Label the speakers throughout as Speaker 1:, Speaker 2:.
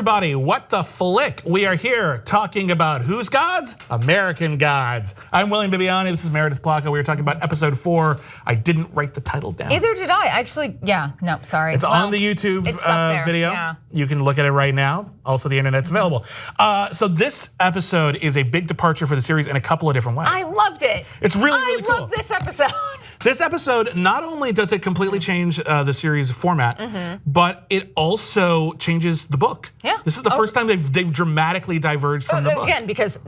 Speaker 1: everybody, what the flick? We are here talking about whose gods? American gods. I'm William Bibbiani, this is Meredith, Placko. We are talking about episode 4. I didn't write the title down.
Speaker 2: Either did I, actually, no, sorry.
Speaker 1: It's on the YouTube video.
Speaker 2: Yeah.
Speaker 1: You can look at it right now. Also, the internet's available. So this episode is a big departure for the series in a couple of different ways.
Speaker 2: I loved it.
Speaker 1: It's really cool.
Speaker 2: I love this episode.
Speaker 1: This episode, not only does it completely change the series format, but it also changes the book.
Speaker 2: Yeah.
Speaker 1: This is the first time they've dramatically diverged from the book.
Speaker 2: Again, because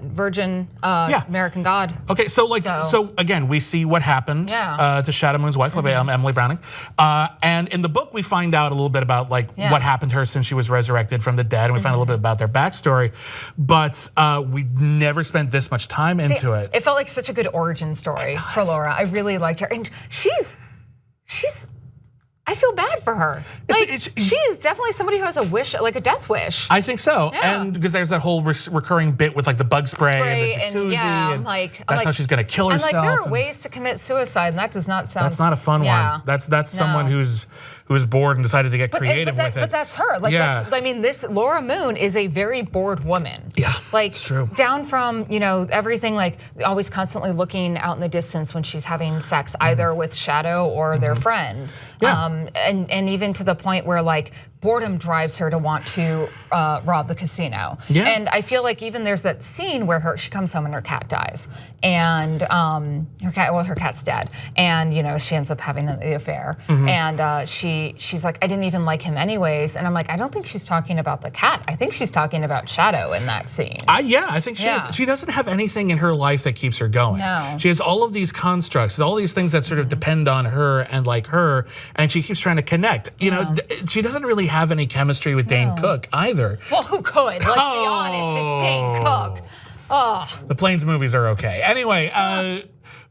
Speaker 2: virgin American God.
Speaker 1: Okay, so again, we see what happened to Shadow Moon's wife, played by Emily Browning, and in the book we find out a little bit about what happened to her since she was resurrected from the dead, and we find a little bit about their backstory, but we never spent this much time into it.
Speaker 2: It felt like such a good origin story for Laura. I really liked her, and she's. I feel bad for her. She is definitely somebody who has a wish, like a death wish.
Speaker 1: I think so, and because there's that whole recurring bit with the bug spray and the jacuzzi, and that's how she's gonna kill herself.
Speaker 2: And there are ways to commit suicide, and that does not sound.
Speaker 1: That's not a fun one. That's someone who's bored and decided to get creative with it.
Speaker 2: But that's her. This Laura Moon is a very bored woman.
Speaker 1: Yeah, it's true.
Speaker 2: Down from everything, always constantly looking out in the distance when she's having sex, either with Shadow or their friend.
Speaker 1: Yeah.
Speaker 2: And even to the point where boredom drives her to want to rob the casino.
Speaker 1: Yeah.
Speaker 2: And I feel like even there's that scene where she comes home and her cat dies, and her cat's dead, and she ends up having the affair, and she's like, I didn't even like him anyways, and I'm like, I don't think she's talking about the cat. I think she's talking about Shadow in that scene.
Speaker 1: I think she is. She doesn't have anything in her life that keeps her going.
Speaker 2: No.
Speaker 1: She has all of these constructs, all these things that sort of depend on her and like her, and she keeps trying to connect. She doesn't really have any chemistry with Dane Cook either.
Speaker 2: Well, who could? Let's be honest, it's Dane Cook. Oh.
Speaker 1: The Planes movies are okay. Anyway,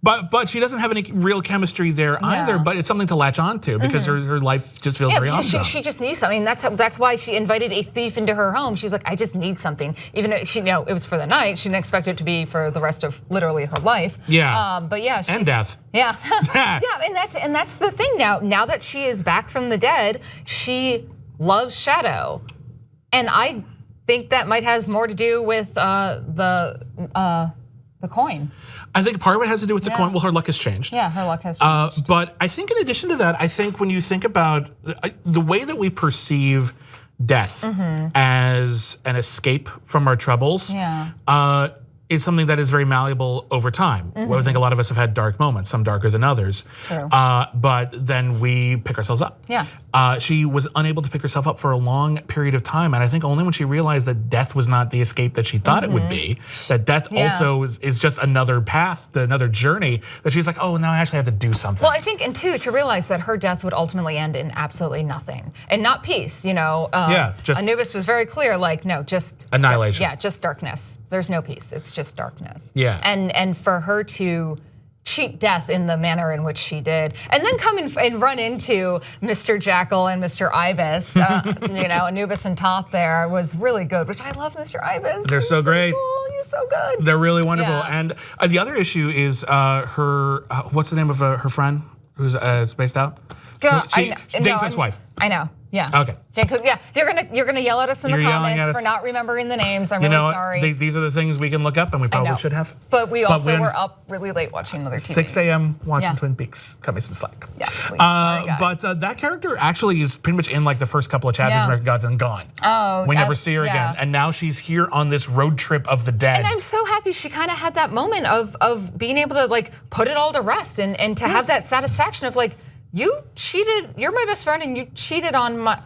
Speaker 1: but she doesn't have any real chemistry there either. But it's something to latch on to because her life just feels very humdrum.
Speaker 2: She just needs something. That's why she invited a thief into her home. She's like, I just need something. Even though it was for the night, she didn't expect it to be for the rest of literally her life.
Speaker 1: Yeah.
Speaker 2: But yeah,
Speaker 1: and death.
Speaker 2: Yeah. and that's the thing now. Now that she is back from the dead, she loves Shadow, and I think that might have more to do with the coin.
Speaker 1: I think part of it has to do with the coin. Well, her luck has changed.
Speaker 2: Yeah, her luck has changed.
Speaker 1: But I think in addition to that, I think when you think about the way that we perceive death as an escape from our troubles, is something that is very malleable over time. Well, I think a lot of us have had dark moments, some darker than others.
Speaker 2: True.
Speaker 1: But then we pick ourselves up.
Speaker 2: Yeah.
Speaker 1: She was unable to pick herself up for a long period of time, and I think only when she realized that death was not the escape that she thought it would be, that death also is just another path, another journey, that she's like, oh, now I actually have to do something.
Speaker 2: Well, I think, and two, to realize that her death would ultimately end in absolutely nothing, and not peace, Anubis was very clear, no, just
Speaker 1: annihilation.
Speaker 2: Yeah, just darkness. There's no peace, it's just darkness.
Speaker 1: Yeah.
Speaker 2: And for her to cheat death in the manner in which she did, and then come in and run into Mr. Jackal and Mr. Ibis, Anubis and Thoth there was really good, which I love Mr. Ibis.
Speaker 1: They're so great.
Speaker 2: Cool. He's so good.
Speaker 1: They're really wonderful.
Speaker 2: Yeah.
Speaker 1: And the other issue is her, what's the name of her friend who's spaced out? Dane Cook's wife.
Speaker 2: I know. Yeah.
Speaker 1: Okay.
Speaker 2: Dane Cook, you're gonna yell at us in the comments for not remembering the names. I'm really sorry.
Speaker 1: These are the things we can look up, and we probably should have.
Speaker 2: But we also were up really late watching other TV.
Speaker 1: 6 a.m. watching Twin Peaks. Cut me some slack.
Speaker 2: Yeah, please. Sorry, guys.
Speaker 1: But that character actually is pretty much in the first couple of chapters of American Gods and gone.
Speaker 2: Oh,
Speaker 1: we never see her again, and now she's here on this road trip of the dead.
Speaker 2: And I'm so happy she kind of had that moment of being able to put it all to rest and to have that satisfaction of you cheated. You're my best friend, and you cheated on my,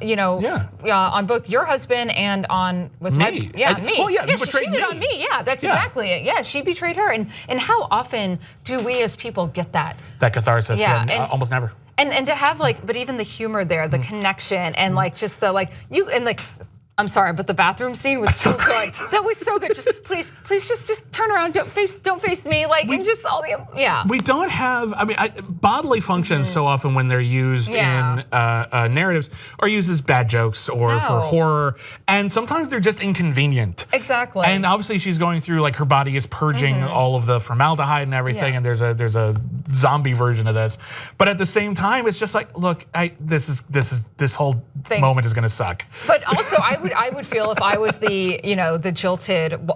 Speaker 2: on both your husband and with
Speaker 1: me.
Speaker 2: Me.
Speaker 1: Well,
Speaker 2: she
Speaker 1: betrayed
Speaker 2: cheated on me. Yeah, that's exactly it. Yeah, she betrayed her, and how often do we as people get that?
Speaker 1: That catharsis. Yeah, and almost never.
Speaker 2: And to have but even the humor there, the connection, and just the I'm sorry, but the bathroom scene was so good. That was so good. Just please, just turn around. Don't face me. And just all the
Speaker 1: We don't have. Bodily functions so often when they're used in narratives are used as bad jokes or for horror, and sometimes they're just inconvenient.
Speaker 2: Exactly.
Speaker 1: And obviously she's going through her body is purging all of the formaldehyde and everything, and there's a zombie version of this. But at the same time, it's just like, look, this whole moment is going to suck.
Speaker 2: But also, I would feel if I was the the jilted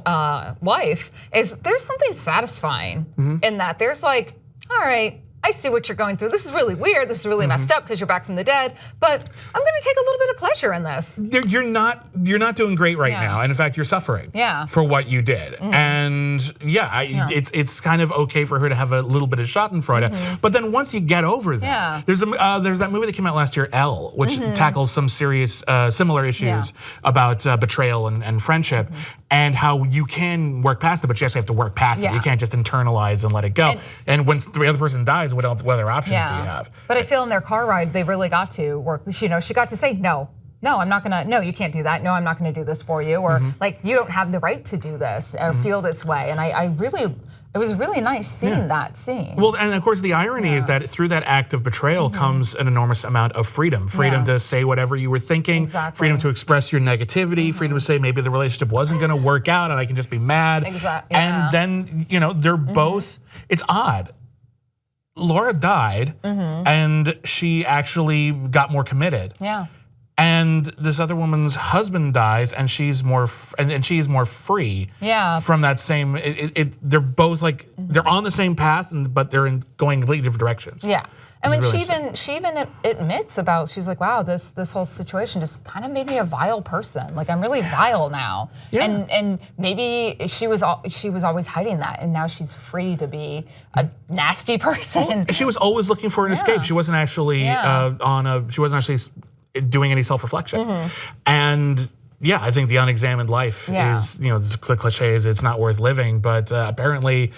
Speaker 2: wife, is there's something satisfying in that. There's like, all right, I see what you're going through. This is really weird. This is really messed up because you're back from the dead. But I'm going to take a little bit of pleasure in this.
Speaker 1: You're not doing great right now, and in fact, you're suffering for what you did. And it's kind of okay for her to have a little bit of Schadenfreude. But then once you get over that, there's that movie that came out last year, Elle, which tackles some serious similar issues about betrayal and friendship, and how you can work past it, but you actually have to work past it. You can't just internalize and let it go. And when the other person dies, what other options do you have?
Speaker 2: But I feel in their car ride, they really got to work. She got to say, no, I'm not gonna, no, you can't do that. No, I'm not gonna do this for you. Or like, you don't have the right to do this or feel this way. And it was really nice seeing that scene.
Speaker 1: Well, and of course the irony is that through that act of betrayal comes an enormous amount of freedom. Freedom to say whatever you were thinking, freedom to express your negativity, freedom to say maybe the relationship wasn't gonna work out and I can just be mad. And then, they're both, it's odd. Laura died, and she actually got more committed. And this other woman's husband dies, and she's more free. From that same. They're both like they're on the same path, but they're going completely different directions.
Speaker 2: And when she even admits about, she's like, wow, this whole situation just kind of made me a vile person. Like, I'm really vile now. And maybe she was always hiding that, and now she's free to be a nasty person.
Speaker 1: Well, she was always looking for an escape. She wasn't actually she wasn't actually doing any self-reflection. And I think the unexamined life is, the cliche is it's not worth living, but apparently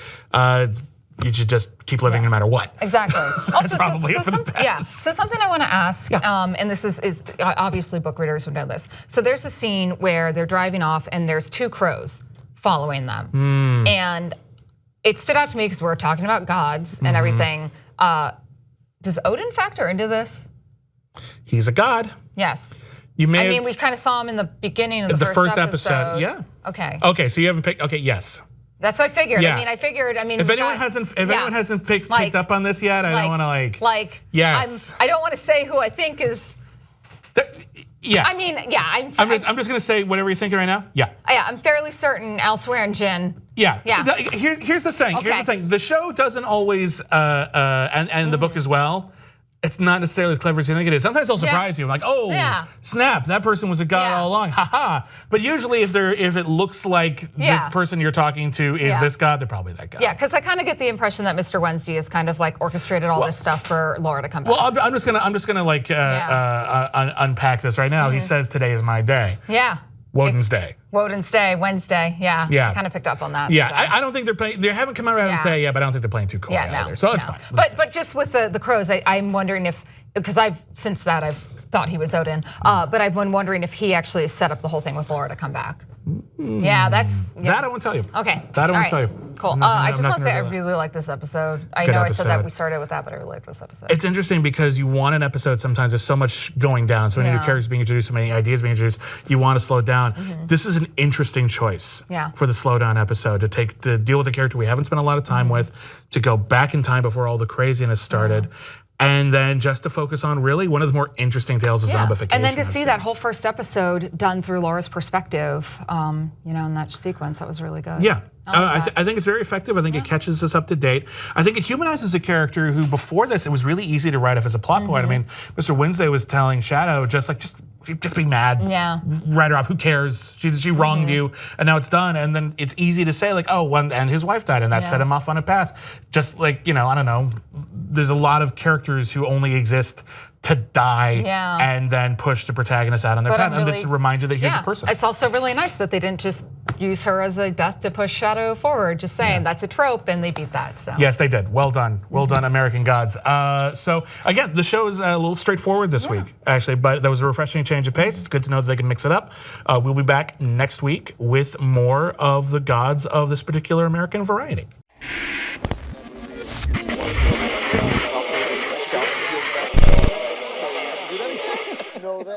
Speaker 1: you should just keep living no matter what.
Speaker 2: Exactly.
Speaker 1: Also, probably for the best.
Speaker 2: So something I want to ask, and this is obviously book readers would know this. So there's a scene where they're driving off and there's two crows following them. And it stood out to me because we're talking about gods and everything. Does Odin factor into this?
Speaker 1: He's a god.
Speaker 2: Yes.
Speaker 1: We
Speaker 2: kind of saw him in the beginning of the first episode.
Speaker 1: Yeah.
Speaker 2: Okay.
Speaker 1: Okay, so you haven't picked, okay, yes.
Speaker 2: That's what I figured.
Speaker 1: Yeah.
Speaker 2: If
Speaker 1: anyone hasn't picked up on this yet, I don't want to yes.
Speaker 2: I don't want to say who I think is.
Speaker 1: I'm just going to say whatever you're thinking right now. Yeah,
Speaker 2: I'm fairly certain elsewhere in Jin.
Speaker 1: Yeah. Here's the thing. Here's the thing. The show doesn't always, and the book as well. It's not necessarily as clever as you think it is. Sometimes they'll surprise you. I'm like, oh, snap! That person was a god all along. Ha. But usually, if it looks like the person you're talking to is this god, they're probably that guy.
Speaker 2: Yeah, because I kind of get the impression that Mr. Wednesday has kind of like orchestrated all this stuff for Laura to come back.
Speaker 1: Well, I'm just gonna like unpack this right now. He says today is my day.
Speaker 2: Yeah.
Speaker 1: Woden's Day.
Speaker 2: Woden's Day, Wednesday, I kind of picked up on that.
Speaker 1: Yeah, so. I don't think they're playing, they haven't come out and say but I don't think they're playing too coy either, so it's fine.
Speaker 2: But just with the crows, I'm wondering if, because I've thought he was Odin, but I've been wondering if he actually set up the whole thing with Laura to come back. That
Speaker 1: I won't tell you.
Speaker 2: Okay.
Speaker 1: That I won't tell you.
Speaker 2: Cool. I just want to say I really like this episode. I know I said that we started with that, but I really like this episode.
Speaker 1: It's interesting because you want an episode sometimes, there's so much going down, so many new characters being introduced, so many ideas being introduced, you want to slow down. This is an interesting choice for the slow down episode, to deal with a character we haven't spent a lot of time with, to go back in time before all the craziness started. And then just to focus on really one of the more interesting tales of zombification.
Speaker 2: And then to see that whole first episode done through Laura's perspective, in that sequence, that was really good.
Speaker 1: Yeah. I think it's very effective. I think it catches us up to date. I think it humanizes a character who before this, it was really easy to write off as a plot point. I mean, Mr. Wednesday was telling Shadow just be mad, write her off, who cares? She wronged you, and now it's done. And then it's easy to say like, oh, and his wife died, and that set him off on a path. Just like, I don't know, there's a lot of characters who only exist to die and then push the protagonist out on their path. And that's to remind you that here's a person.
Speaker 2: It's also really nice that they didn't just use her as a death to push Shadow forward, just saying that's a trope, and they beat that. So
Speaker 1: yes, they did. Well done. Well done, American Gods. So again, the show is a little straightforward this week, actually, but that was a refreshing change of pace. It's good to know that they can mix it up. We'll be back next week with more of the gods of this particular American variety.